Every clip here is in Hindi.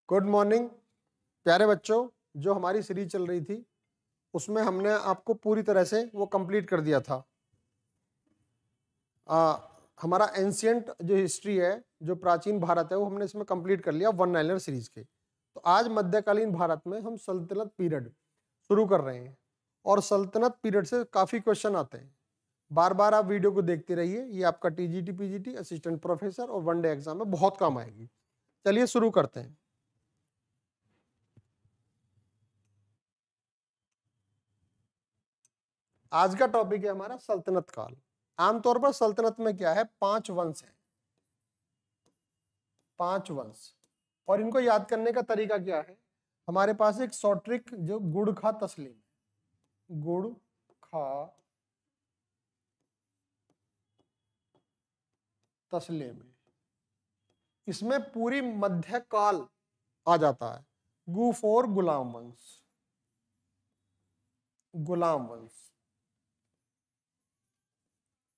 गुड मॉर्निंग प्यारे बच्चों। जो हमारी सीरीज चल रही थी उसमें हमने आपको पूरी तरह से वो कंप्लीट कर दिया था। हमारा एंशियंट जो हिस्ट्री है, जो प्राचीन भारत है, वो हमने इसमें कंप्लीट कर लिया वन लाइनर सीरीज के। तो आज मध्यकालीन भारत में हम सल्तनत पीरियड शुरू कर रहे हैं और सल्तनत पीरियड से काफ़ी क्वेश्चन आते हैं। बार बार आप वीडियो को देखते रहिए, ये आपका टीजीटी पीजीटी असिस्टेंट प्रोफेसर और वनडे एग्जाम में बहुत काम आएगी। चलिए शुरू करते हैं। आज का टॉपिक है हमारा सल्तनत काल। आमतौर पर सल्तनत में क्या है, 5 वंश है, 5 वंश। और इनको याद करने का तरीका क्या है, हमारे पास एक शॉर्ट ट्रिक जो गुड़ खा तस्लीम, गुड़ खा तस्लीम है, इसमें पूरी मध्यकाल आ जाता है। गु फॉर गुलाम वंश, गुलाम वंश।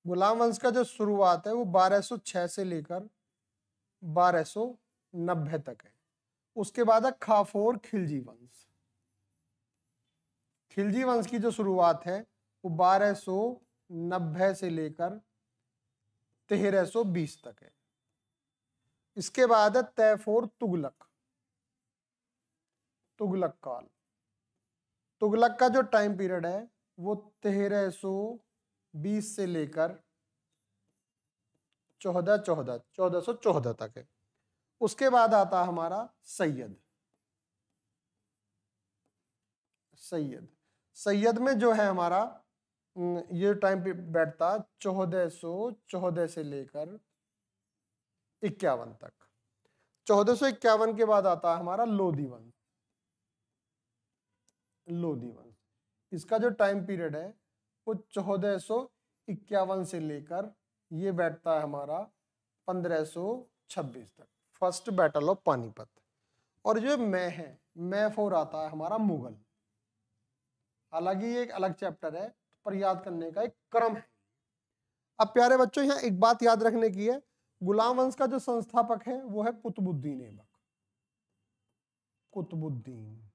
गुलाम वंश का जो शुरुआत है वो 1206 से लेकर 1290 तक है। उसके बाद है खाफोर खिलजी वंश। खिलजी वंश की जो शुरुआत है वो 1290 से लेकर 1320 तक है। इसके बाद है तैफोर तुगलक, तुगलक काल। तुगलक का जो टाइम पीरियड है वो 1320 से लेकर 1414 तक है। उसके बाद आता है हमारा सैयद। सैयद में जो है हमारा ये टाइम बैठता 1414 से लेकर 51 तक। 1451 के बाद आता है हमारा लोधी वंश। लोधी वंश, इसका जो टाइम पीरियड है वो 1451 से लेकर ये बैठता है हमारा 1526 तक, फर्स्ट बैटल ऑफ पानीपत। और जो मैं है, मैं फोर आता है हमारा मुगल। हालांकि ये एक अलग चैप्टर है, पर याद करने का एक क्रम है। अब प्यारे बच्चों, यहाँ एक बात याद रखने की है, गुलाम वंश का जो संस्थापक है वो है कुतुबुद्दीन ऐबक। कुतुबुद्दीन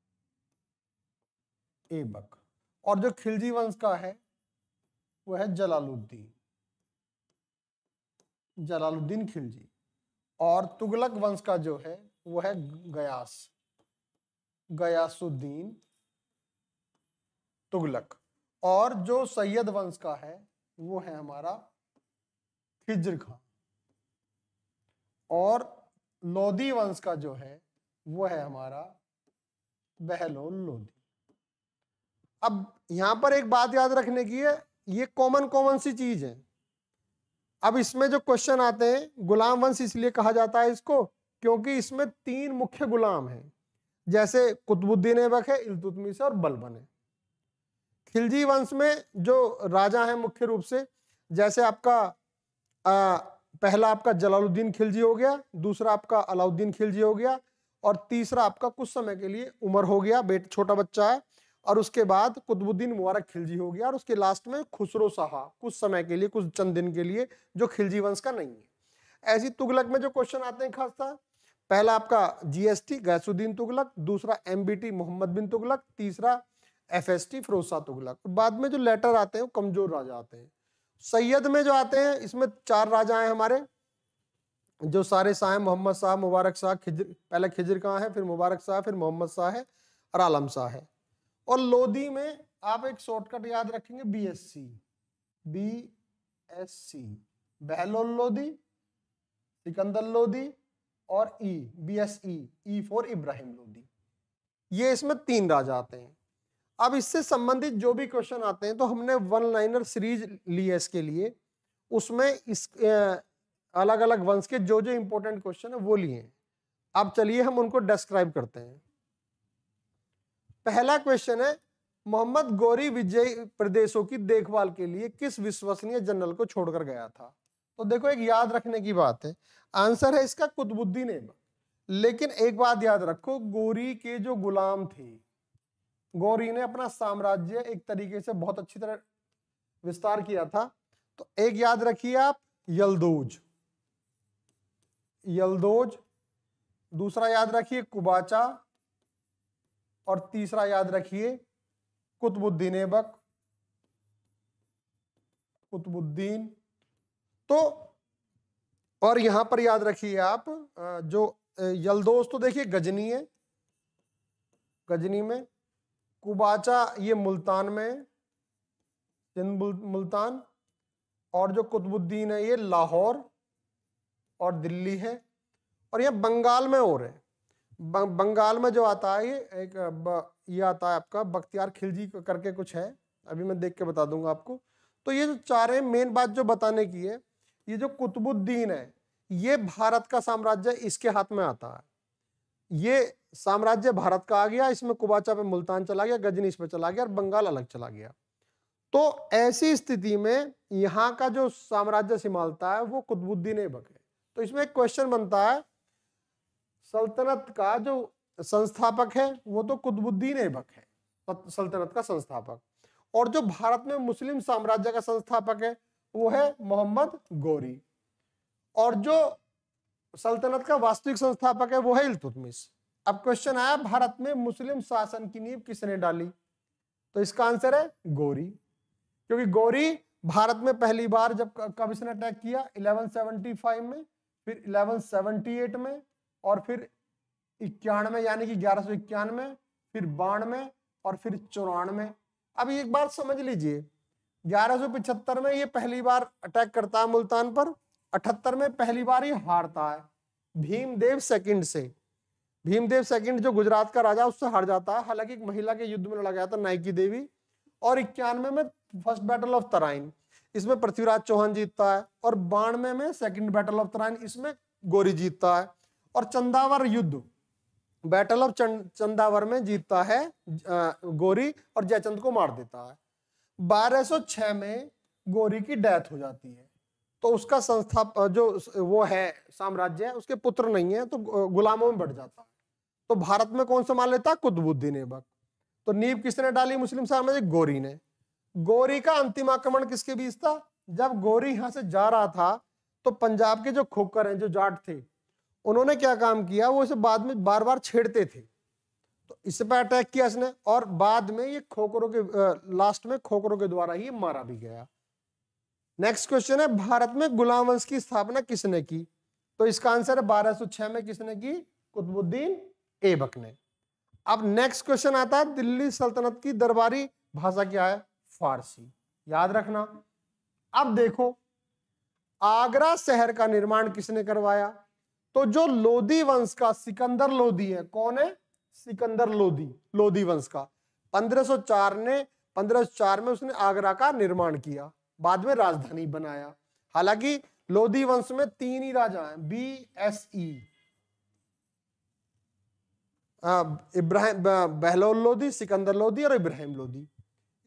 ऐबक। और जो खिलजी वंश का है वो है जलालुद्दीन, जलालुद्दीन खिलजी। और तुगलक वंश का जो है वो है गयास, गयासुद्दीन तुगलक। और जो सैयद वंश का है वो है हमारा खिज्र खां। और लोधी वंश का जो है वो है हमारा बहलोल लोधी। अब यहां पर एक बात याद रखने की है, ये कॉमन सी चीज है। अब इसमें जो क्वेश्चन आते हैं, गुलाम वंश इसलिए कहा जाता है इसको क्योंकि इसमें 3 मुख्य गुलाम हैं, जैसे कुतुबुद्दीन ऐबक है, इल्तुतमिश और बलबन है। खिलजी वंश में जो राजा हैं मुख्य रूप से, जैसे आपका पहला आपका जलालुद्दीन खिलजी हो गया, दूसरा आपका अलाउद्दीन खिलजी हो गया, और तीसरा आपका कुछ समय के लिए उमर हो गया, छोटा बच्चा है, और उसके बाद कुतुबुद्दीन मुबारक खिलजी हो गया, और उसके लास्ट में खुसरो शाह कुछ समय के लिए, कुछ चंद दिन के लिए, जो खिलजी वंश का नहीं है। ऐसी तुगलक में जो क्वेश्चन आते हैं खासता, पहला आपका जीएसटी गैसुद्दीन तुगलक, दूसरा एमबीटी मोहम्मद बिन तुगलक, तीसरा एफएसटी फिरोज शाह तुगलक। बाद में जो लेटर आते हैं वो कमजोर राजा आते हैं। सैयद में जो आते हैं इसमें 4 राजा हैं हमारे, जो सारे शाह हैं, मोहम्मद शाह, मुबारक शाह, पहले खिज्र खां है, फिर मुबारक शाह, फिर मोहम्मद शाह है और आलम शाह है। और लोधी में आप एक शॉर्टकट याद रखेंगे, बीएससी, बीएससी, बहलोल लोधी, सिकंदर लोधी और E, BSE, E for Ibrahim Lodi. ये इसमें 3 राजा आते हैं। अब इससे संबंधित जो भी क्वेश्चन आते हैं, तो हमने वन लाइनर सीरीज ली है इसके लिए, उसमें इस अलग अलग वंश के जो जो इंपॉर्टेंट क्वेश्चन है वो लिए हैं। अब चलिए हम उनको डिस्क्राइब करते हैं। पहला क्वेश्चन है, मोहम्मद गौरी विजयी प्रदेशों की देखभाल के लिए किस विश्वसनीय जनरल को छोड़कर गया था? तो देखो, एक याद रखने की बात है, आंसर है इसका कुतुबुद्दीन ऐबक। लेकिन एक बात याद रखो, गौरी के जो गुलाम थे, गौरी ने अपना साम्राज्य एक तरीके से बहुत अच्छी तरह विस्तार किया था। तो एक याद रखिए आप, यल्दोज, यल्दोज दूसरा याद रखिए कुबाचा, और तीसरा याद रखिए कुतुबुद्दीन ऐबक, कुतुबुद्दीन। तो और यहां पर याद रखिए आप जो यल्दौज तो देखिए गजनी है, गजनी में, कुबाचा ये मुल्तान में है, सिंध मुल्तान, और जो कुतुबुद्दीन है ये लाहौर और दिल्ली है, और यह बंगाल में और है। बंगाल में जो आता है ये ये आता है आपका बख्तियार खिलजी करके कुछ है, अभी मैं देख के बता दूंगा आपको। तो ये जो चार है, मेन बात जो बताने की है, ये जो कुतुबुद्दीन है ये भारत का साम्राज्य इसके हाथ में आता है, ये साम्राज्य भारत का आ गया, इसमें कुबाचा पे मुल्तान चला गया, गजनी इस पे चला गया और बंगाल अलग चला गया। तो ऐसी स्थिति में यहाँ का जो साम्राज्य संभालता है वो कुतुबुद्दीन ऐबक है। तो इसमें एक क्वेश्चन बनता है, सल्तनत का जो संस्थापक है वो तो कुतुबुद्दीन ऐबक है, सल्तनत का संस्थापक, और जो भारत में मुस्लिम साम्राज्य का संस्थापक है वो है मोहम्मद गोरी, और जो सल्तनत का वास्तविक संस्थापक है वो है इल्तुतमिश। अब क्वेश्चन आया भारत में मुस्लिम शासन की नींव किसने डाली, तो इसका आंसर है गोरी, क्योंकि गोरी भारत में पहली बार जब कब इसने अटैक किया 1175 में, फिर 1178 में, और फिर 91 यानी कि 1191, फिर 92 और फिर 94। अब एक बात समझ लीजिए, 1175 में ये पहली बार अटैक करता है मुल्तान पर, 78 में पहली बार ये हारता है भीमदेव सेकंड से, भीमदेव सेकंड जो गुजरात का राजा उससे हार जाता है, हालांकि एक महिला के युद्ध में लड़ा गया था नाइकी देवी, और 91 में फर्स्ट बैटल ऑफ तराइन, इसमें पृथ्वीराज चौहान जीतता है, और 92 में सेकंड बैटल ऑफ तराइन, इसमें गोरी जीतता है, और चंदावर युद्ध बैटल ऑफ चंदावर में जीतता है गोरी और जयचंद को मार देता है। 1206 में गोरी की डेथ हो जाती है, तो उसका संस्था जो वो है साम्राज्य है उसके पुत्र नहीं है, तो गुलामों में बढ़ जाता है। तो भारत में कौन संभाल लेता है, कुतुबुद्दीन ऐबक। तो नींव किसने डाली मुस्लिम साम्राज्य, गोरी ने। गोरी का अंतिम आक्रमण किसके बीच था, जब गोरी यहां से जा रहा था तो पंजाब के जो खोकर हैं, जो जाट थे, उन्होंने क्या काम किया, वो इसे बाद में बार बार छेड़ते थे, तो इस पर अटैक किया इसने, और बाद में ये खोकरों के लास्ट में खोकरों के द्वारा ही मारा भी गया। नेक्स्ट क्वेश्चन है, भारत में गुलाम वंश की स्थापना किसने की, तो इसका आंसर है 1206 में किसने की, कुतुबुद्दीन ऐबक ने। अब नेक्स्ट क्वेश्चन आता है, दिल्ली सल्तनत की दरबारी भाषा क्या है, फारसी, याद रखना। अब देखो, आगरा शहर का निर्माण किसने करवाया, तो जो लोधी वंश का सिकंदर लोधी है, कौन है, सिकंदर लोधी, लोधी वंश का। 1504 में उसने आगरा का निर्माण किया, बाद में राजधानी बनाया। हालांकि लोधी वंश में 3 ही राजा हैं, BSE, इब्राहिम बहलोल लोधी, सिकंदर लोधी और इब्राहिम लोधी।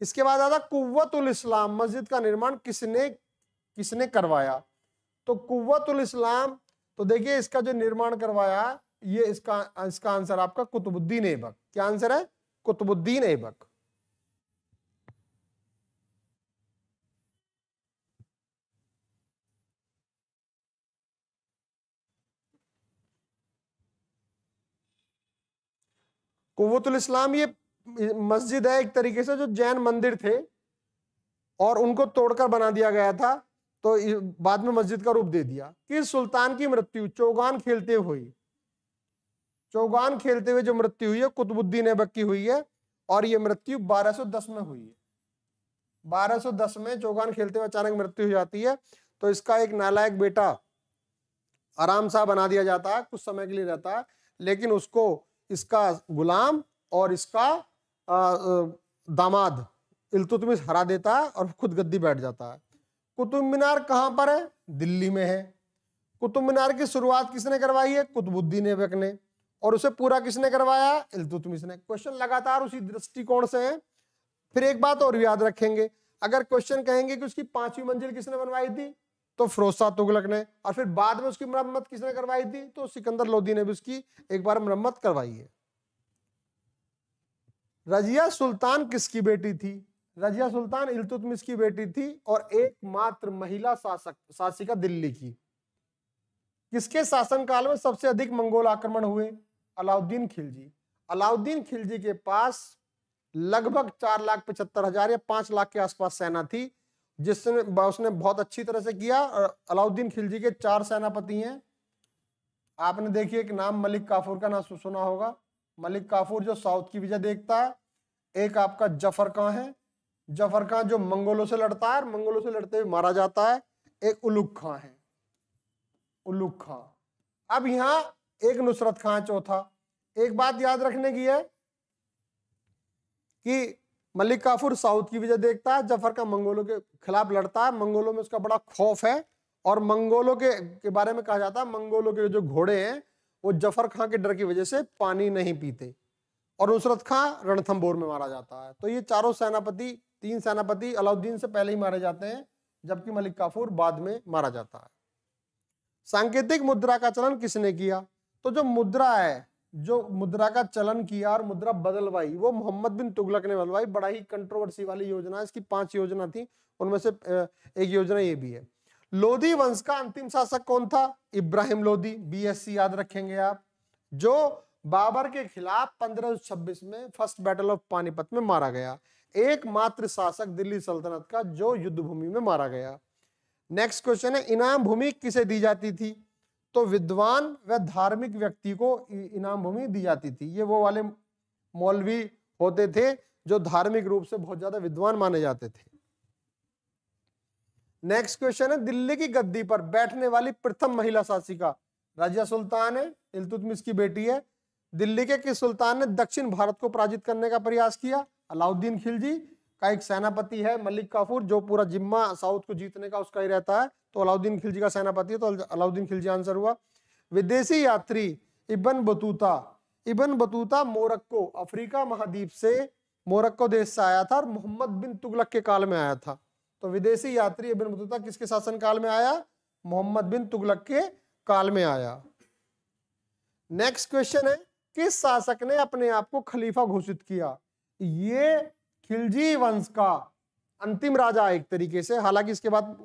इसके बाद आता कुव्वतुल इस्लाम मस्जिद का निर्माण किसने करवाया, तो कुव्वतुल इस्लाम, तो देखिए इसका जो निर्माण करवाया ये इसका आंसर आपका कुतुबुद्दीन ऐबक। क्या आंसर है, कुतुबुद्दीन ऐबक। कुव्वतुल इस्लाम ये मस्जिद है एक तरीके से, जो जैन मंदिर थे और उनको तोड़कर बना दिया गया था, तो बाद में मस्जिद का रूप दे दिया। किस सुल्तान की मृत्यु चौगान खेलते हुई, चौगान खेलते हुए जो मृत्यु हुई है कुतुबुद्दीन ऐबक की हुई है, और ये मृत्यु 1210 में हुई है। 1210 में चौगान खेलते हुए अचानक मृत्यु हो जाती है, तो इसका एक नालायक बेटा आराम सा बना दिया जाता है, कुछ समय के लिए रहता है, लेकिन उसको इसका गुलाम और इसका दामाद इल्तुतमिश हरा देता है और खुद गद्दी बैठ जाता है। कुतुब मीनार कहां पर है, दिल्ली में है। कुतुब मीनार की शुरुआत किसने करवाई है, कुतुबुद्दीन ऐबक ने, और उसे पूरा किसने करवाया, इल्तुतमिश ने। क्वेश्चन लगातार उसी दृष्टिकोण से है। फिर एक बात और याद रखेंगे, अगर क्वेश्चन कहेंगे कि उसकी 5वीं मंजिल किसने बनवाई थी, तो फिरोज शाह तुगलक ने, और फिर बाद में उसकी मरम्मत किसने करवाई थी, तो सिकंदर लोधी ने भी उसकी एक बार मरम्मत करवाई है। रजिया सुल्तान किसकी बेटी थी, रजिया सुल्तान इल्तुतमिश की बेटी थी और एकमात्र महिला शासिका दिल्ली की। किसके शासनकाल में सबसे अधिक मंगोल आक्रमण हुए? अलाउद्दीन खिलजी। अलाउद्दीन खिलजी के पास लगभग 4,75,000 या 5 लाख के आसपास सेना थी, जिसने उसने बहुत अच्छी तरह से किया। अलाउद्दीन खिलजी के 4 सेनापति हैं। आपने देखिए एक नाम मलिक काफूर का नाम सुना होगा। मलिक काफूर जो साउथ की विजय देखता है। एक आपका जफर खां है, जफर खां जो मंगोलों से लड़ता है, मंगोलों से लड़ते हुए मारा जाता है। एक उलुग खां है, उलुग खां। अब यहां एक नुसरत खां चौथा। एक बात याद रखने की है कि मलिक काफूर साउथ की विजय देखता है, जफर खां मंगोलों के खिलाफ लड़ता है। मंगोलों में उसका बड़ा खौफ है और मंगोलों के बारे में कहा जाता है मंगोलों के जो घोड़े हैं वो जफर खां के डर की वजह से पानी नहीं पीते। और नुसरत खां रणथंबोर में मारा जाता है। तो ये चारों सेनापति, 3 सेनापति अलाउद्दीन से पहले ही मारे जाते हैं, जबकि मलिक काफूर बाद में मारा जाता है। सांकेतिक मुद्रा का चलन किसने किया? तो जो मुद्रा है, जो मुद्रा का चलन किया और मुद्रा बदलवाई, वो मोहम्मद बिन तुगलक ने बदलवाई। बड़ा ही कंट्रोवर्सी वाली योजना है। इसकी 5 योजना थी, उनमें से एक योजना ये भी है। लोधी वंश का अंतिम शासक कौन था? इब्राहिम लोधी, BSc याद रखेंगे आप, जो बाबर के खिलाफ 1526 में फर्स्ट बैटल ऑफ पानीपत में मारा गया। एकमात्र शासक दिल्ली सल्तनत का जो युद्ध भूमि में मारा गया। नेक्स्ट क्वेश्चन है, इनाम भूमि किसे दी जाती थी? तो विद्वान व धार्मिक व्यक्ति को इनाम भूमि दी जाती थी। ये वो वाले मौलवी होते थे जो धार्मिक रूप से बहुत ज्यादा विद्वान माने जाते थे। नेक्स्ट क्वेश्चन है, दिल्ली की गद्दी पर बैठने वाली प्रथम महिला शासिका? रजिया सुल्तान है, इल्तुतमिश की बेटी है। दिल्ली के किस सुल्तान ने दक्षिण भारत को पराजित करने का प्रयास किया? अलाउद्दीन खिलजी का एक सेनापति है मलिक काफूर, जो पूरा जिम्मा साउथ को जीतने का उसका ही रहता है। तो अलाउद्दीन खिलजी का सेनापति है, तो अलाउद्दीन खिलजी आंसर हुआ। विदेशी यात्री Ibn Battuta, Ibn Battuta Morocco, Africa महाद्वीप से मोरक्को देश से आया था और मोहम्मद बिन तुगलक के काल में आया था। तो विदेशी यात्री इब्न बतूता किसके शासन काल में आया? मोहम्मद बिन तुगलक के काल में आया। नेक्स्ट क्वेश्चन है, किस शासक ने अपने आप को खलीफा घोषित किया? ये खिलजी वंश का अंतिम राजा एक तरीके से, हालांकि इसके बाद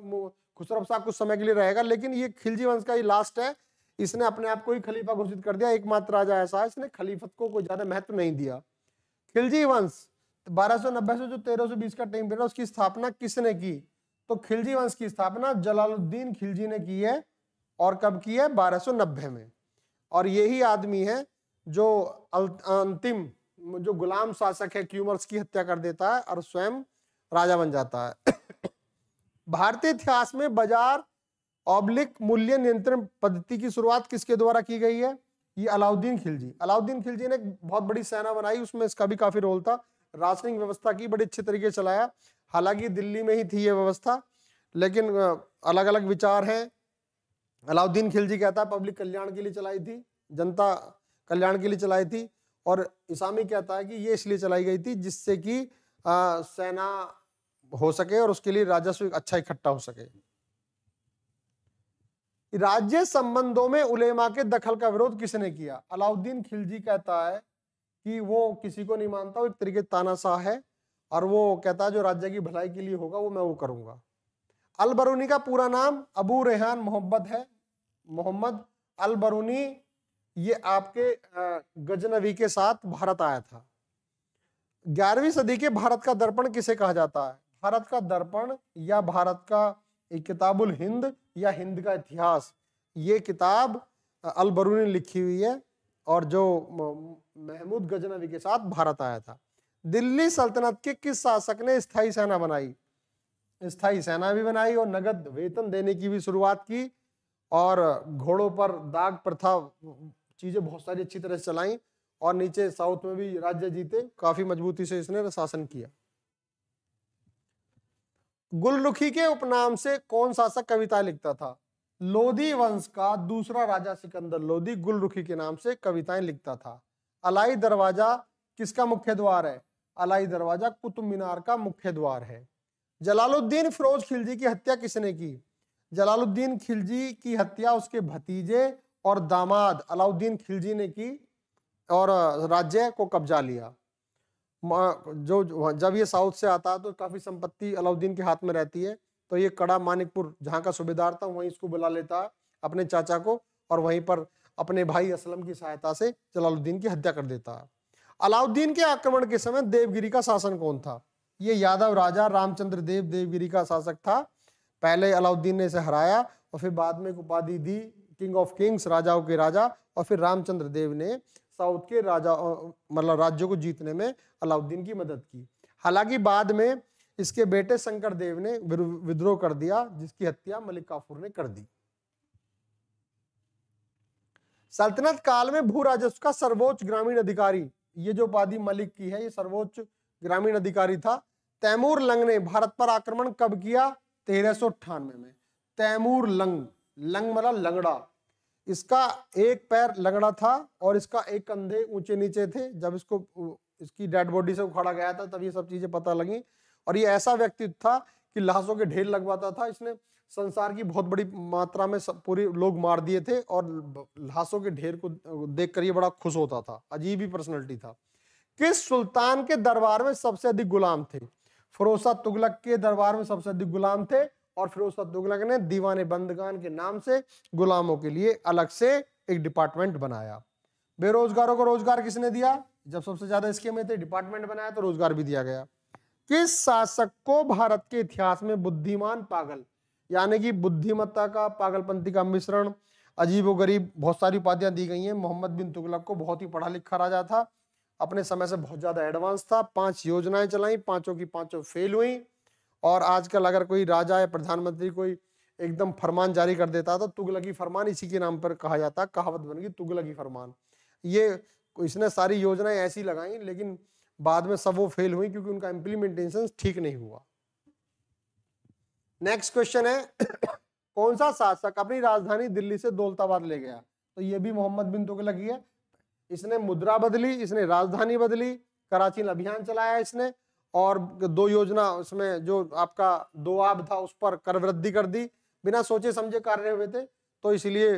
खुसरो शाह कुछ समय के लिए रहेगा, लेकिन ये खिलजी वंश का ही लास्ट है। इसने अपने आप को ही खलीफा घोषित कर दिया। एकमात्र राजा ऐसा है, इसने खलीफत को कोई ज्यादा महत्व नहीं दिया। खिलजी वंश 1290 से जो 1320 का टाइम पीरियड, उसकी स्थापना किसने की? तो खिलजी वंश की स्थापना जलालुद्दीन खिलजी ने की है। और कब की है? 1290 में। और यही आदमी है जो अंतिम जो गुलाम शासक है क्यूमर्स की हत्या कर देता है और स्वयं राजा बन जाता है। भारतीय इतिहास में बाजार ऑब्लिक मूल्य नियंत्रण पद्धति की शुरुआत किसके द्वारा की गई है? ये अलाउद्दीन खिलजी। अलाउद्दीन खिलजी ने एक बहुत बड़ी सेना बनाई, उसमें इसका भी काफी रोल था। राशनिंग व्यवस्था की बड़ी अच्छे तरीके से चलाया। हालांकि दिल्ली में ही थी ये व्यवस्था, लेकिन अलग अलग विचार हैं। अलाउद्दीन खिलजी कहता है पब्लिक कल्याण के लिए चलाई थी, जनता कल्याण के लिए चलाई थी। और इसामी कहता है कि ये इसलिए चलाई गई थी जिससे कि सेना हो सके और उसके लिए राजस्व अच्छा इकट्ठा हो सके। राज्य संबंधों में उलेमा के दखल का विरोध किसने किया? अलाउद्दीन खिलजी कहता है कि वो किसी को नहीं मानता, वो एक तरीके तानाशाह है और वो कहता है जो राज्य की भलाई के लिए होगा वो मैं वो करूंगा। अल बरूनी का पूरा नाम अबू रेहान मोहम्मद है। मोहम्मद अल बरूनी ये आपके गजनवी के साथ भारत आया था। 11वीं सदी के भारत का दर्पण किसे कहा जाता है? भारत का दर्पण या भारत का एक किताबुल हिंद या हिंद का इतिहास, ये किताब अल बरूनी लिखी हुई है और जो महमूद गजनवी के साथ भारत आया था। दिल्ली सल्तनत के किस शासक ने स्थायी सेना बनाई? स्थायी सेना भी बनाई और नगद वेतन देने की भी शुरुआत की और घोड़ों पर दाग प्रथा चीजें बहुत सारी अच्छी तरह से चलाई और नीचे साउथ में भी राज्य जीते। काफी मजबूती से इसने शासन किया। गुलरुखी के उपनाम से कौन शासक कविता लिखता था? लोधी वंश का दूसरा राजा सिकंदर लोधी गुलरुखी के नाम से कविताएं लिखता था। अलाई दरवाजा किसका मुख्य द्वार है? अलाई दरवाजा कुतुब मीनार का मुख्य द्वार है। जलालुद्दीन फिरोज खिलजी की हत्या किसने की? जलालुद्दीन खिलजी की हत्या उसके भतीजे और दामाद अलाउद्दीन खिलजी ने की और राज्य को कब्जा लिया। जो जब ये साउथ से आता है तो काफी संपत्ति अलाउद्दीन के हाथ में रहती है, तो ये कड़ा मानिकपुर जहाँ का सूबेदार था वहीं इसको बुला लेता है अपने चाचा को और वहीं पर अपने भाई असलम की सहायता से जलालुद्दीन की हत्या कर देता है। अलाउद्दीन के आक्रमण के समय देवगिरी का शासन कौन था? ये यादव राजा रामचंद्र देव देवगिरी का शासक था। पहले अलाउद्दीन ने इसे हराया और फिर बाद में उपाधि दी किंग ऑफ किंग्स, राजाओं के राजा, और फिर रामचंद्र देव ने साउथ के राजा मतलब राज्यों को जीतने में अलाउद्दीन की मदद की। हालांकि बाद में इसके बेटे शंकर देव ने विद्रोह कर दिया, जिसकी हत्या मलिक काफूर ने कर दी। सल्तनत काल में भू राजस्व का सर्वोच्च ग्रामीण अधिकारी, ये जो उपाधि मलिक की है, ये सर्वोच्च ग्रामीण अधिकारी था। तैमूर लंग ने भारत पर आक्रमण कब किया? 1398 में। तैमूर लंग, लंग मतलब लंगड़ा, इसका एक पैर लंगड़ा था और इसका एक कंधे ऊंचे नीचे थे। जब इसकी डेड बॉडी से उखाड़ा गया था तब ये सब चीजें पता लगी। और ये ऐसा व्यक्ति था कि लाशों के ढेर लगवाता था। इसने संसार की बहुत बड़ी मात्रा में पूरे लोग मार दिए थे और लाशों के ढेर को देखकर ये बड़ा खुश होता था। अजीब ही पर्सनैलिटी था। किस सुल्तान के दरबार में सबसे अधिक गुलाम थे? फिरोज शाह तुगलक के दरबार में सबसे अधिक गुलाम थे और फिरोज शाह तुगलक ने दीवाने बंदगान के नाम से गुलामों के लिए अलग से एक डिपार्टमेंट बनाया। बेरोजगारों को रोजगार किसने दिया? जब सबसे ज्यादा इसके में थे, डिपार्टमेंट बनाया तो रोजगार भी दिया गया। किस शासक को भारत के इतिहास में बुद्धिमान पागल, यानी कि बुद्धिमत्ता का पागलपंथी का मिश्रण, अजीबोगरीब बहुत सारी उपाधियां दी गई हैं। मोहम्मद बिन तुगलक को बहुत ही पढ़ा लिखा राजा था, अपने समय से बहुत ज्यादा एडवांस था। 5 योजनाएं चलाई, 5 की 5 फेल हुई। और आजकल अगर कोई राजा या प्रधानमंत्री कोई एकदम फरमान जारी कर देता तो तुगलकी फरमान इसी के नाम पर कहा जाता, कहावत बन गई तुगलकी फरमान। ये इसने सारी योजनाएं ऐसी लगाई लेकिन बाद में सब वो फेल हुई क्योंकि उनका इम्प्लीमेंटेशन ठीक नहीं हुआ। नेक्स्ट क्वेश्चन है कौन सा शासक अपनी राजधानी दिल्ली से दौलताबाद ले गया? तो ये भी मोहम्मद बिन तुगलक ही है। इसने मुद्रा बदली, इसने राजधानी बदली, कराची में अभियान चलाया इसने, और 2 योजना उसमें जो आपका दोआब था उस पर कर वृद्धि कर दी। बिना सोचे समझे कार्य हुए थे, तो इसलिए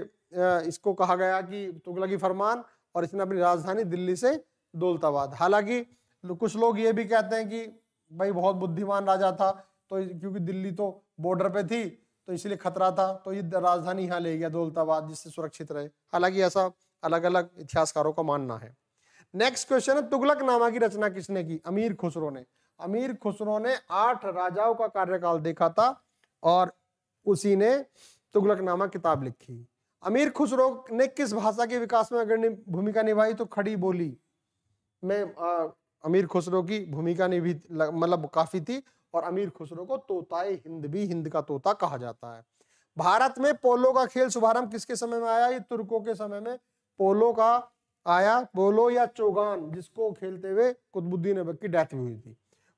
इसको कहा गया कि तुगलकी फरमान। और इसने अपनी राजधानी दिल्ली से दौलताबाद। हालांकि कुछ लोग ये भी कहते हैं कि भाई बहुत बुद्धिमान राजा था, तो क्योंकि दिल्ली तो बॉर्डर पे थी तो इसलिए खतरा था, तो ये राजधानी यहाँ ले गया दौलताबाद जिससे सुरक्षित रहे। हालांकि ऐसा अलग अलग इतिहासकारों का मानना है। नेक्स्ट क्वेश्चन है तुगलकनामा की रचना किसने की? अमीर खुसरो ने। अमीर खुसरो ने 8 राजाओं का कार्यकाल देखा था और उसी ने तुगलकनामा किताब लिखी। अमीर खुसरो ने किस भाषा के विकास में अग्रणी भूमिका निभाई? तो खड़ी बोली में अमीर खुसरो की भूमिका निभी मतलब काफी थी। और अमीर खुसरो को तोताए हिंद भी, हिंद का तोता कहा जाता है। भारत में पोलो का खेल शुभारंभ किसके समय में आया? ये तुर्कों के समय में पोलो का आया। पोलो या चोगान, जिसको खेलते हुए कुतुबुद्दीन ऐबक की डेथ हुई थी।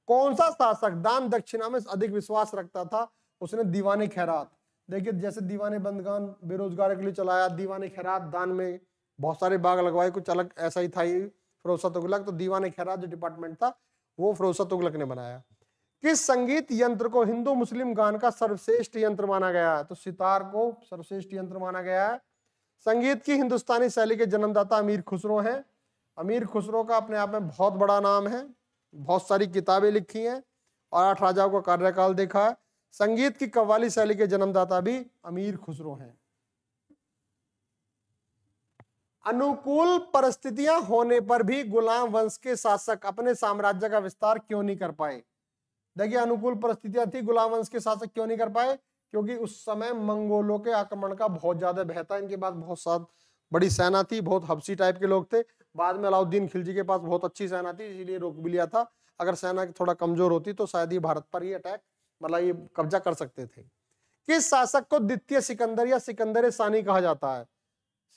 कौन सा शासक दान दक्षिणा में अधिक विश्वास रखता था? उसने दीवाने खैरात, देखिए जैसे दीवाने बंदगान बेरोजगार के लिए चलाया, दीवाने खैरात दान में बहुत सारे बाग लगवाए, कुछ अलग ऐसा ही था ये फिरोज शाह तुगलक। तो दीवाने खैरात जो डिपार्टमेंट था वो फिरोज शाह तुगलक ने बनाया। किस संगीत यंत्र को हिंदू मुस्लिम गान का सर्वश्रेष्ठ यंत्र माना गया है? तो सितार को सर्वश्रेष्ठ यंत्र माना गया है। संगीत की हिंदुस्तानी शैली के जन्मदाता अमीर खुसरो हैं। अमीर खुसरो का अपने आप में बहुत बड़ा नाम है, बहुत सारी किताबें लिखी हैं और 8 राजाओं का कार्यकाल देखा है। संगीत की कव्वाली शैली के जन्मदाता भी अमीर खुसरो हैं। अनुकूल परिस्थितियां होने पर भी गुलाम वंश के शासक अपने साम्राज्य का विस्तार क्यों नहीं कर पाए? देखिए अनुकूल परिस्थितियां थी, गुलाम वंश के शासक क्यों नहीं कर पाए? क्योंकि उस समय मंगोलों के आक्रमण का बहुत ज्यादा भय था। इनके पास बहुत सारी बड़ी सेना थी, बहुत हबशी टाइप के लोग थे। बाद में अलाउद्दीन खिलजी के पास बहुत अच्छी सेना थी, इसीलिए रोक भी लिया था। अगर सेना थोड़ा कमजोर होती तो शायद ये भारत पर ही अटैक मतलब ये कब्जा कर सकते थे। किस शासक को द्वितीय सिकंदर या सिकंदर सानी कहा जाता है?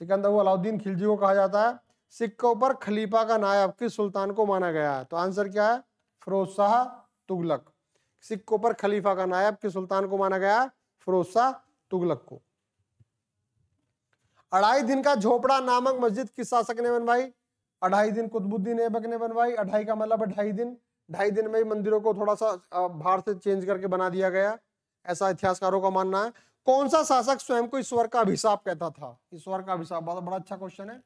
सिकंदर वो अलाउद्दीन खिलजी को कहा जाता है। सिक्कों पर खलीफा का नायब किस सुल्तान को माना गया है? तो आंसर क्या है? फिरोज शाह तुगलक। सिक्कों पर खलीफा का नायब किस सुल्तान को माना गया? फिरोज शाह तुगलक को। 2.5 दिन का झोपड़ा नामक मस्जिद किस शासक ने बनवाई? 2.5 दिन कुतुबुद्दीन ऐबक ने बनवाई। 2.5 का मतलब 2.5 दिन। 2.5 दिन में ही मंदिरों को थोड़ा सा बाहर से चेंज करके बना दिया गया, ऐसा इतिहासकारों का मानना है। कौन सा शासक स्वयं को ईश्वर का अभिशाप कहता था? ईश्वर का अभिशाप बहुत बड़ा अच्छा क्वेश्चन है।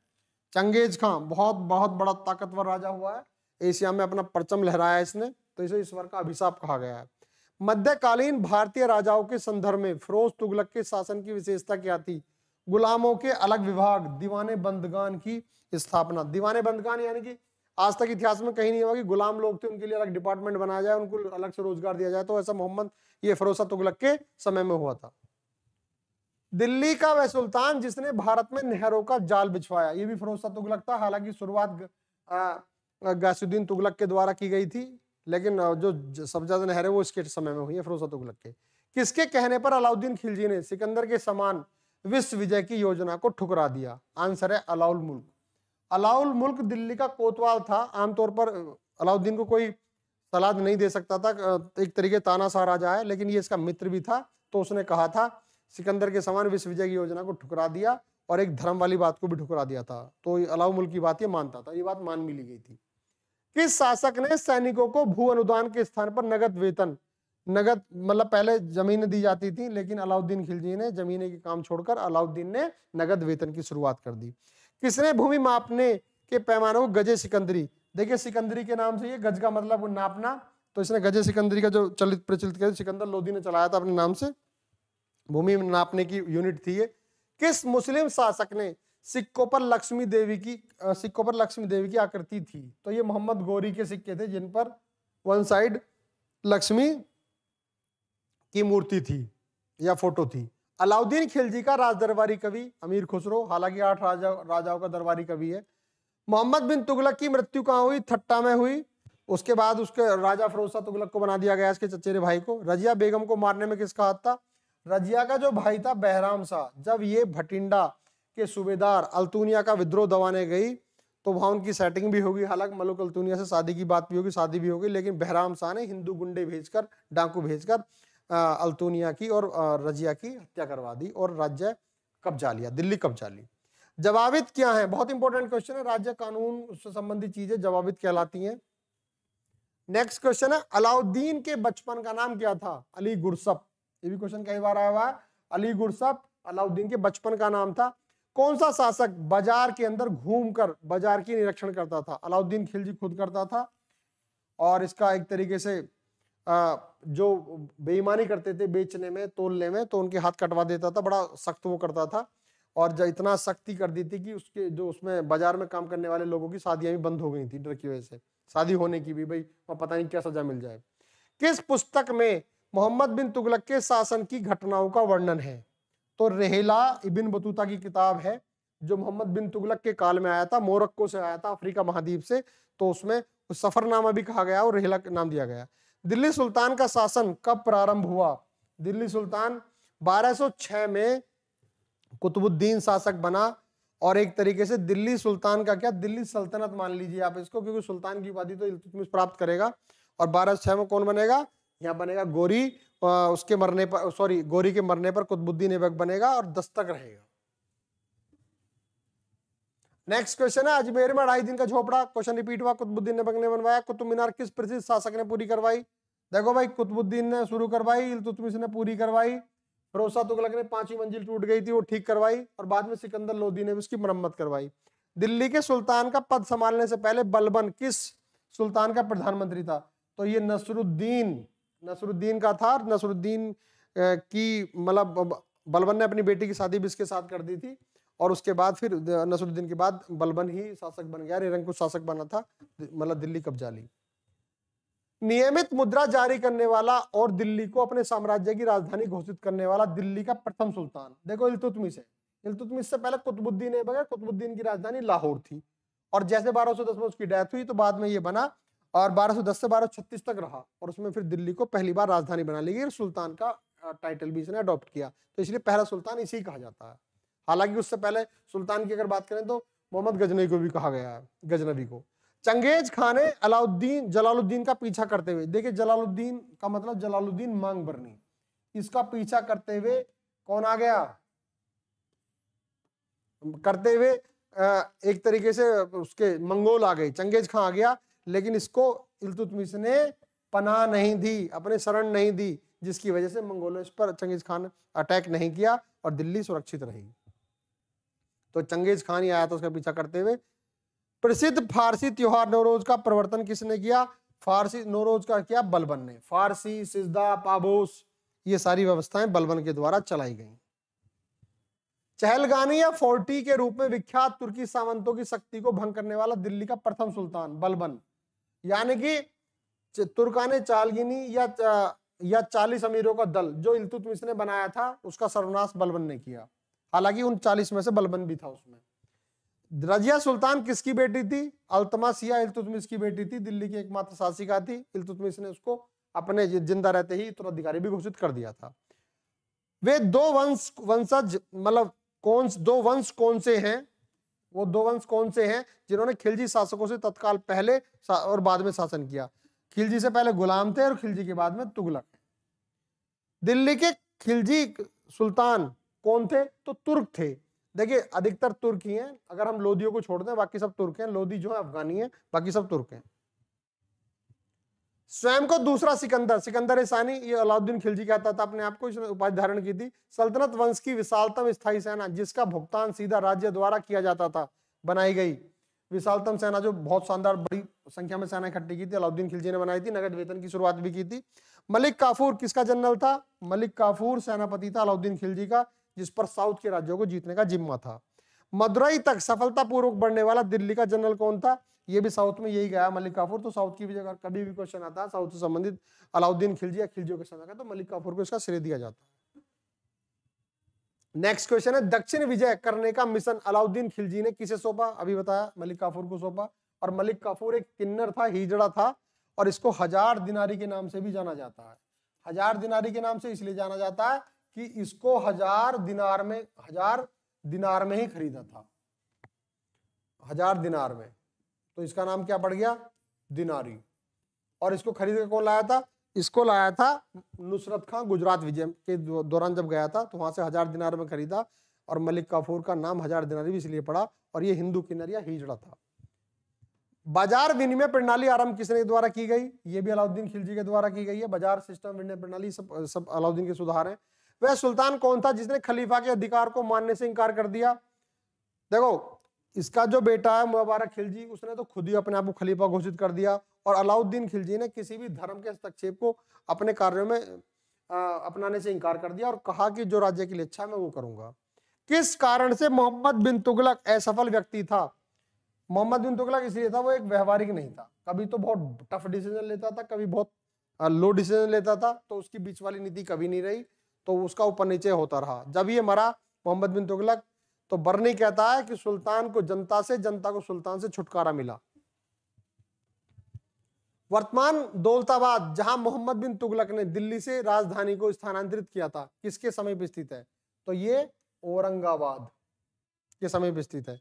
चंगेज खान बहुत बहुत बड़ा ताकतवर राजा हुआ है, एशिया में अपना परचम लहराया इसने, तो इसे ईश्वर का अभिशाप कहा गया है। मध्यकालीन भारतीय राजाओं के संदर्भ में फिरोज तुगलक के शासन की विशेषता क्या थी? गुलामों के अलग विभाग, दीवाने बंदगान की स्थापना। दीवाने बंदगान यानी कि आज तक इतिहास में कहीं नहीं हुआ कि गुलाम लोग थे उनके लिए अलग डिपार्टमेंट बनाया जाए, उनको अलग से रोजगार दिया जाए, तो ऐसा मोहम्मद ये फिरोज शाह तुगलक के समय में हुआ था। दिल्ली का वह सुल्तान जिसने भारत में नहरों का जाल बिछवाया, ये भी फिरोज शाह तुगलक था। हालांकि शुरुआत गयासुद्दीन तुगलक के द्वारा की गई थी, लेकिन जो सबसे ज्यादा नहरें वो इसके समय में हुई है, फिरोज शाह तुगलक के। किसके कहने पर अलाउद्दीन खिलजी ने सिकंदर के समान विश्व विजय की योजना को ठुकरा दिया? आंसर है अलाउल मुल्क। अलाउल मुल्क दिल्ली का कोतवाल था। आमतौर पर अलाउद्दीन को कोई सलाह नहीं दे सकता था, एक तरीके तानाशाह राजा है, लेकिन ये इसका मित्र भी था। तो उसने कहा था सिकंदर के समान विश्व विजय की योजना को ठुकरा दिया और एक धर्म वाली बात को भी ठुकरा दिया था। तो अलाउल मुल्क की बात ये मानता था, ये बात मान भी ली गई थी। किस शासक ने सैनिकों को भू अनुदान के स्थान पर नगद वेतन, नगद मतलब पहले जमीनें दी जाती थी, लेकिन अलाउद्दीन खिलजी ने जमीनें के काम छोड़कर अलाउद्दीन ने नगद वेतन की शुरुआत कर दी। किसने भूमि मापने के पैमानों को गजे सिकंदरी, देखिए सिकंदरी के नाम से ये गज का मतलब नापना, तो इसने गजे सिकंदरी का जो चलित प्रचलित किया सिकंदर लोदी ने चलाया था अपने नाम से, भूमि नापने की यूनिट थी ये। किस मुस्लिम शासक ने सिक्कों पर लक्ष्मी देवी की आकृति थी? तो ये मोहम्मद गौरी के सिक्के थे जिन पर वन साइड लक्ष्मी की मूर्ति थी या फोटो थी। अलाउद्दीन खिलजी का राज दरबारी कवि अमीर खुसरो, हालांकि 8 राजाओं का दरबारी कवि है। मोहम्मद बिन तुगलक की मृत्यु कहाँ हुई? ठट्टा में हुई। उसके बाद उसके राजा फिरोज शाह तुगलक को बना दिया गया, इसके चचेरे भाई को। रजिया बेगम को मारने में किसका हाथ था? रजिया का जो भाई था बहराम शाह, जब ये भटिंडा के सूबेदार अल्तुनिया का विद्रोह दबाने गई तो वहां उनकी सेटिंग भी होगी। हालांकि मलुक अल्तुनिया से शादी की बात भी होगी, शादी भी होगी, लेकिन बहराम शाह ने हिंदू गुंडे भेजकर, डाकू भेजकर अल्तुनिया की और रजिया की हत्या करवा दी और राज्य कब्जा लिया, दिल्ली कब्जा ली। जवाबित क्या है? बहुत इंपॉर्टेंट क्वेश्चन है, राज्य कानून से संबंधित चीजें जवाबित कहलाती हैं। नेक्स्ट क्वेश्चन है अलाउद्दीन के बचपन का नाम क्या था? अली गुरसप, ये भी क्वेश्चन कई बार आया हुआ है। अली गुरसप अलाउद्दीन के बचपन का नाम था। कौन सा शासक बाजार के अंदर घूमकर बाजार की निरीक्षण करता था? अलाउद्दीन खिलजी खुद करता था, और इसका एक तरीके से जो बेईमानी करते थे बेचने में तोलने में, तो उनके हाथ कटवा देता था, बड़ा सख्त वो करता था। और जो इतना सख्ती कर दी थी कि उसके जो उसमें बाजार में काम करने वाले लोगों की शादियां भी बंद हो गई थी डर की वजह से, शादी होने की भी, भाई पता नहीं क्या सजा मिल जाए। किस पुस्तक में मोहम्मद बिन तुगलक के शासन की घटनाओं का वर्णन है? तो रेहला इब्न बतूता की किताब है, जो मोहम्मद बिन तुगलक के काल में आया था, मोरक्को से आया था, अफ्रीका महाद्वीप से, तो उसमें सफरनामा भी कहा गया और रेहला नाम दिया गया। दिल्ली सुल्तान का शासन कब प्रारंभ हुआ? दिल्ली सुल्तान 1206 में कुतुबुद्दीन शासक बना, और एक तरीके से दिल्ली सुल्तान का क्या, दिल्ली सल्तनत मान लीजिए आप इसको, क्योंकि सुल्तान की उपाधि तो इल्तुतमिश प्राप्त करेगा। और 1206 में कौन बनेगा? यहाँ बनेगा गोरी, उसके मरने पर, सॉरी, गोरी के मरने पर कुतुबुद्दीन ऐबक बनेगा और दस्तक रहेगा। नेक्स्ट क्वेश्चन है अजमेर में 2.5 दिन का झोपड़ा, क्वेश्चन रिपीट हुआ, कुतुबुद्दीन ऐबक ने बनवाया। कुतुब मीनार किस प्रसिद्ध शासक ने पूरी करवाई? देखो भाई, कुतुबुद्दीन ने शुरू करवाई, इल्तुतमिश ने पूरी करवाई, फिरोज शाह तुगलक ने 5वीं मंजिल टूट गई थी वो ठीक करवाई, और बाद में सिकंदर लोदी ने उसकी मरम्मत करवाई। दिल्ली के सुल्तान का पद संभालने से पहले बलबन किस सुल्तान का प्रधानमंत्री था? तो ये नसरुद्दीन का था। नसरुद्दीन की मतलब बलबन ने अपनी बेटी की शादी भी इसके साथ कर दी थी, और उसके बाद फिर नसरुद्दीन के बाद बलबन ही शासक बन गया, निरंकुश शासक बना था, मतलब दिल्ली कब्जा ली। नियमित मुद्रा जारी करने वाला और दिल्ली को अपने साम्राज्य की राजधानी घोषित करने वाला दिल्ली का प्रथम सुल्तान, देखो इल्तुतमिश है। इल्तुतमिश से पहले कुतुबुद्दीन ऐबक है, कुतुबुद्दीन की राजधानी लाहौर थी, और जैसे 1210 में उसकी डेथ हुई तो बाद में ये बना, और 1210 से 1236 तक रहा, और उसमें फिर दिल्ली को पहली बार राजधानी बना ली गई। सुल्तान का टाइटल भी इसने अडॉप्ट किया, तो इसलिए पहला सुल्तान इसी कहा जाता है। हालांकि उससे पहले सुल्तान की अगर बात करें तो मोहम्मद गजनवी को भी कहा गया है, गजनवी को। चंगेज खान ने जलालुद्दीन का पीछा करते हुए, देखिए जलालुद्दीन का मतलब जलालुद्दीन मांग बरनी, इसका पीछा करते हुए कौन आ गया? करते हुए एक तरीके से उसके मंगोल आ गए, चंगेज खान आ गया, लेकिन इसको इल्तुतमिश ने पनाह नहीं दी, अपने शरण नहीं दी, जिसकी वजह से मंगोलों इस पर चंगेज खान अटैक नहीं किया और दिल्ली सुरक्षित रही। तो चंगेज खान ही आया था उसका पीछा करते हुए। प्रसिद्ध फारसी त्योहार नौरोज का प्रवर्तन किसने किया? फारसी नौरोज का किया बलबन ने। फारसी, सिजदा, पाबोस, ये सारी व्यवस्थाएं बलबन के द्वारा चलाई गई। चहलगानी या फोर्टी के रूप में विख्यात तुर्की सामंतों की शक्ति को भंग करने वाला दिल्ली का प्रथम सुल्तान बलबन, यानी कि तुर्काने चालगिनी या 40 अमीरों का दल जो इल्तुतमिश ने बनाया था उसका सर्वनाश बलबन ने किया। हालांकि उन 40 में से बलबन भी था उसमें। रजिया सुल्तान किसकी बेटी थी? अल्तमश या इल्तुतमिश की बेटी थी। दिल्ली की एकमात्र शासिका थी। इल्तुतमिश ने उसको अपने जिंदा रहते ही उत्तराधिकारी भी घोषित कर दिया था। वे दो वंशज मतलब दो वंश कौन से हैं? वो दो वंश कौन से हैं जिन्होंने खिलजी शासकों से तत्काल पहले और बाद में शासन किया? खिलजी से पहले गुलाम थे और खिलजी के बाद में तुगलक। दिल्ली के खिलजी सुल्तान कौन थे? तो तुर्क थे। देखिए अधिकतर तुर्क ही हैं, अगर हम लोदियों को छोड़ दें बाकी सब तुर्क हैं। लोदी जो है अफगानी है, बाकी सब तुर्क हैं। स्वयं को दूसरा सिकंदर सानी, ये अलाउद्दीन खिलजी कहता था अपने आप को, इसने उपाधि धारण की थी। सल्तनत वंश की विशालतम स्थायी सेना जिसका भुगतान सीधा राज्य द्वारा किया जाता था बनाई गई। विशालतम सेना जो बहुत शानदार बड़ी संख्या में सेना इकट्ठी की थी, अलाउद्दीन खिलजी ने बनाई थी। नगद वेतन की शुरुआत भी की थी। मलिक काफूर किसका जनरल था? मलिक काफूर सेनापति था अलाउद्दीन खिलजी का, जिस पर साउथ के राज्यों को जीतने का जिम्मा था। मदुरई तक सफलतापूर्वक बढ़ने वाला दिल्ली का जनरल कौन था? ये भी साउथ में यही गया मलिक काफूर। तो साउथ की भी जगह कभी भी क्वेश्चन आता है साउथ से संबंधित अलाउद्दीन खिलजी या खिलजियों के समय का, तो मलिक काफूर को इसका श्रेय दिया जाता है। नेक्स्ट क्वेश्चन है, दक्षिण विजय करने का मिशन अलाउद्दीन खिलजी ने किसे सौंपा? अभी बताया, मलिक काफूर को सौंपा। और मलिक काफूर एक किन्नर था, हिजड़ा था, और इसको 1000 दिनारी के नाम से भी जाना जाता है। 1000 दिनारी के नाम से इसलिए जाना जाता है कि इसको 1000 दिनार में ही खरीदा था। 1000 दिनार में, तो इसका नाम क्या पड़ गया? दिनारी। और इसको खरीद के कौन लाया था? इसको लाया था नुसरत खां गुजरात विजय के दौरान जब गया था, तो वहां से 1000 दिनार में खरीदा। और मलिक काफूर का नाम 1000 दिनारी भी इसलिए पड़ा, और ये हिंदू किन्नर या हिजड़ा था। बाजार विनिमय प्रणाली आरंभ किसने द्वारा की गई? ये भी अलाउद्दीन खिलजी के द्वारा की गई है। बाजार सिस्टम, विनिमय प्रणाली सब अलाउद्दीन के सुधार हैं। वह सुल्तान कौन था जिसने खलीफा के अधिकार को मानने से इंकार कर दिया? देखो इसका जो बेटा है मुबारक खिलजी, उसने तो खुद ही अपने आप को खलीफा घोषित कर दिया। और अलाउद्दीन खिलजी ने किसी भी धर्म के हस्तक्षेप को अपने कार्यों में अपनाने से इंकार कर दिया और कहा कि जो राज्य की इच्छा मैं वो करूंगा। किस कारण से मोहम्मद बिन तुगलक असफल व्यक्ति था? मोहम्मद बिन तुगलक इसलिए था, वो एक व्यवहारिक नहीं था। कभी तो बहुत टफ डिसीजन लेता था, कभी बहुत लो डिसीजन लेता था, तो उसकी बीच वाली नीति कभी नहीं रही, तो उसका ऊपर नीचे होता रहा। जब ये मरा मोहम्मद बिन तुगलक, तो बर्नी कहता है कि सुल्तान को जनता से, जनता को सुल्तान से छुटकारा मिला। वर्तमान दौलताबाद जहां मोहम्मद बिन तुगलक ने दिल्ली से राजधानी को स्थानांतरित किया था, किसके समय पर स्थित है? तो ये औरंगाबाद के समय पर स्थित है,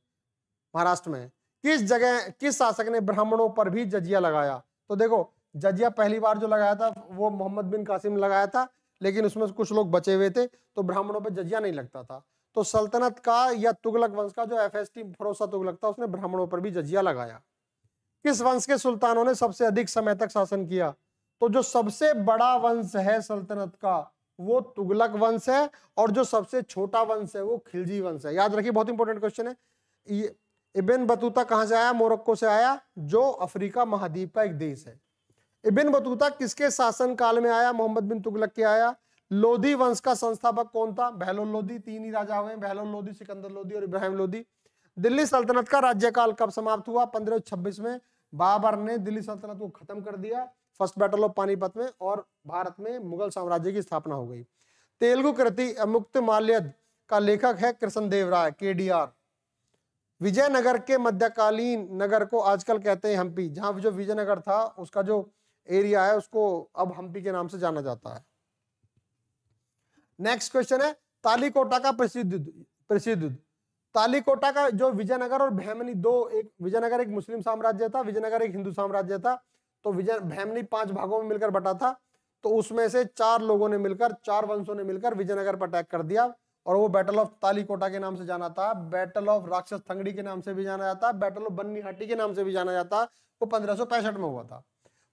महाराष्ट्र में। किस शासक ने ब्राह्मणों पर भी जजिया लगाया? तो देखो जजिया पहली बार जो लगाया था वो मोहम्मद बिन कासिम लगाया था, लेकिन उसमें कुछ लोग बचे हुए थे, तो ब्राह्मणों पर जजिया नहीं लगता था। तो सल्तनत का या तुगलक वंश का जो FST फिरोज शाह तुगलक था, उसने ब्राह्मणों पर भी जजिया लगाया। किस वंश के सुल्तानों ने सबसे अधिक समय तक शासन किया? तो जो सबसे बड़ा वंश है सल्तनत का वो तुगलक वंश है, और जो सबसे छोटा वंश है वो खिलजी वंश है। याद रखिए, बहुत इंपॉर्टेंट क्वेश्चन है ये। इब्न बतूता कहां से आया? मोरक्को से आया, जो अफ्रीका महाद्वीप का एक देश है। इब्न बतूता किसके शासन काल में आया? मोहम्मद बिन तुगलक के आया। लोधी वंश का संस्थापक कौन था? बहलोल लोधी। 3 ही राजा हुए, बहलोल लोधी, सिकंदर लोधी और इब्राहिम लोधी। दिल्ली सल्तनत का राज्यकाल कब समाप्त हुआ? 1526 में बाबर ने दिल्ली सल्तनत को खत्म कर दिया, फर्स्ट बैटल ऑफ पानीपत में, और भारत में मुगल साम्राज्य की स्थापना हो गई। तेलुगु कृति अमुक्तमाल्यद का लेखक है कृष्णदेव राय, KDR। विजयनगर के मध्यकालीन नगर को आजकल कहते हैं हम्पी। जहां जो विजयनगर था उसका जो एरिया है उसको अब हम्पी के नाम से जाना जाता है। नेक्स्ट क्वेश्चन है, तालीकोटा का प्रसिद्ध तालीकोटा का जो विजयनगर और भैमनी विजयनगर एक मुस्लिम साम्राज्य था, विजयनगर एक हिंदू साम्राज्य था। तो भैमनी 5 भागों में मिलकर बटा था, तो उसमें से 4 लोगों ने मिलकर, 4 वंशों ने मिलकर विजयनगर पर अटैक कर दिया, और वो बैटल ऑफ तालीकोटा के नाम से जाना था। बैटल ऑफ राक्षस थंगड़ी के नाम से भी जाना जाता है, बैटल ऑफ बन्नी हाटी के नाम से भी जाना जाता है। वो 1565 में हुआ था।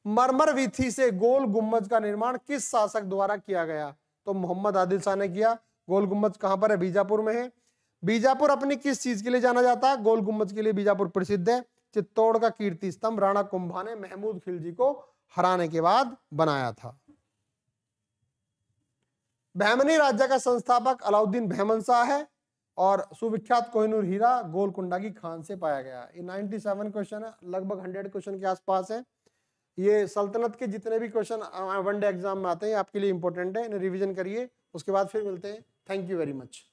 मरमर विथी से गोल गुम्बज का निर्माण किस शासक द्वारा किया गया? तो मोहम्मद आदिल शाह ने किया। गोल गुम्बज कहां पर है? बीजापुर में है। बीजापुर अपनी किस चीज के लिए जाना जाता है? गोल गुम्बज के लिए बीजापुर प्रसिद्ध है। चित्तौड़ का कीर्ति स्तंभ राणा कुंभा ने महमूद खिलजी को हराने के बाद बनाया था। बहमनी राज्य का संस्थापक अलाउद्दीन बहमन शाह है। और सुविख्यात कोहिनूर हीरा गोलकुंडा की खान से पाया गया। ये 97 क्वेश्चन है, लगभग 100 क्वेश्चन के आसपास है। ये सल्तनत के जितने भी क्वेश्चन वनडे एग्जाम में आते हैं आपके लिए इंपॉर्टेंट है, इन्हें रिवीजन करिए। उसके बाद फिर मिलते हैं। Thank you very much.